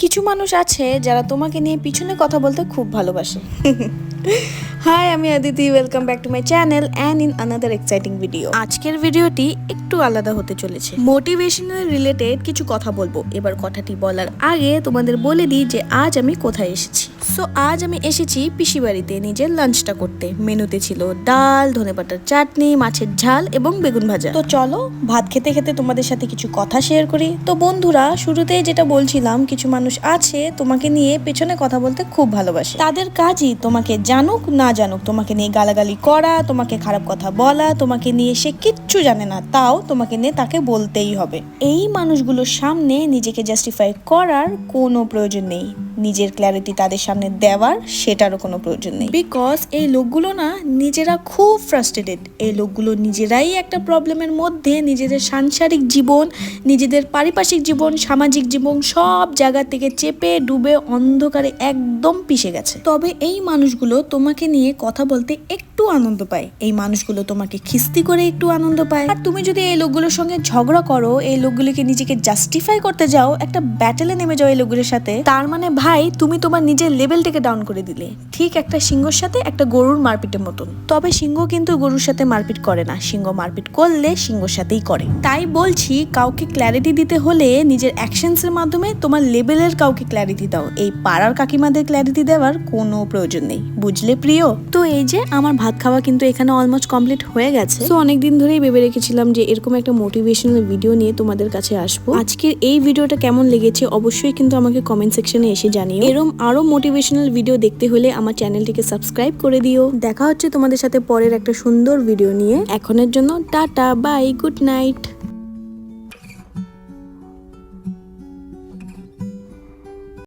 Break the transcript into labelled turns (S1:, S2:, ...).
S1: কিছু মানুষ আছে যারা তোমাকে নিয়ে পিছনে কথা বলতে খুব ভালোবাসে। হাই, আমি Aditi, welcome back to my channel and in another exciting video. আজকের ভিডিওটি একটু আলাদা হতে চলেছে, মোটিভেশনাল রিলেটেড কিছু কথা বলবো। এবার কথাটি বলার আগে তোমাদের বলে দিই যে আজ আমি কোথায় এসেছি। সো আজ আমি এসেছি পিসি বাড়িতে নিজের লাঞ্চটা করতে। মেনুতে ছিল ডাল, ধনেপাতার চাটনি, মাছের ঝাল এবং বেগুন ভাজা। তো চলো ভাত খেতে খেতে তোমাদের সাথে কিছু কথা শেয়ার করি। তো বন্ধুরা, শুরুতেই যেটা বলছিলাম, কিছু মানুষ আছে তোমাকে নিয়ে পেছনে কথা বলতে খুব ভালোবাসে। তাদের কাজই তোমাকে জানুক না জানুক তোমাকে নিয়ে গালাগালি করা, তোমাকে খারাপ কথা বলা, তোমাকে নিয়ে সে কিচ্ছু জানে না তাও তোমাকে নিয়ে তাকে বলতেই হবে। এই মানুষগুলোর সামনে নিজেকে জাস্টিফাই করার কোনো প্রয়োজন নেই, নিজের ক্ল্যারিটি তাদের সামনে দেওয়ার সেটারও কোনো প্রয়োজন নেই। বিকজ এই লোকগুলো না নিজেরা খুব ফ্রাস্ট্রেটেড। এই লোকগুলো নিজেরাই একটা প্রবলেমের মধ্যে নিজেদের সাংসারিক জীবন, নিজেদের পারিপার্শ্বিক জীবন, সামাজিক জীবন সব জায়গা থেকে চেপে ডুবে অন্ধকারে একদম পিষে গেছে। তবে এই মানুষগুলো তোমাকে নিয়ে কথা বলতে একটু আনন্দ পায়, এই মানুষগুলো তোমাকে খিস্তি করে একটু আনন্দ পায়। আর তুমি যদি এই লোকগুলোর সঙ্গে ঝগড়া করো, এই লোকগুলোকে নিজেকে জাস্টিফাই করতে যাও, একটা ব্যাটেলে নেমে যাও এই লোকগুলোর সাথে, তার মানে ভাই তুমি তোমার নিজের লেভেলটাকে ডাউন করে দিলে। ঠিক একটা সিংহর সাথে একটা গরুর মারপিটের মতন। তবে সিংহ কিন্তু গরুর সাথে মারপিট করে না, সিংহ মারপিট করলে সিংহর সাথেই করে। তাই বলছি, কাউকে ক্ল্যারিটি দিতে হলে নিজের অ্যাকশনস এর মাধ্যমে তোমার লেভেলের কাউকে ক্ল্যারিটি দাও। এই পাড়ার কাকিমাদের ক্ল্যারিটি দেওয়ার কোনো প্রয়োজন নেই, বুঝলে প্রিয়? তো এই যে আমার ভাত খাওয়া কিন্তু এখানে অলমোস্ট কমপ্লিট হয়ে গেছে। তো অনেকদিন ধরেই ভেবে রেখেছিলাম যে এরকম একটা মোটিভেশনাল ভিডিও নিয়ে তোমাদের কাছে আসবো। আজকের এই ভিডিওটা কেমন লেগেছে অবশ্যই কিন্তু আমাকে কমেন্ট সেকশনে এসে জানিও। এরকম আরো মোটিভেশনাল ভিডিও দেখতে হলে আমার চ্যানেলটিকে সাবস্ক্রাইব করে দিও। দেখা হচ্ছে তোমাদের সাথে পরের একটা সুন্দর ভিডিও নিয়ে। এখনের জন্য টাটা, বাই, গুড নাইট।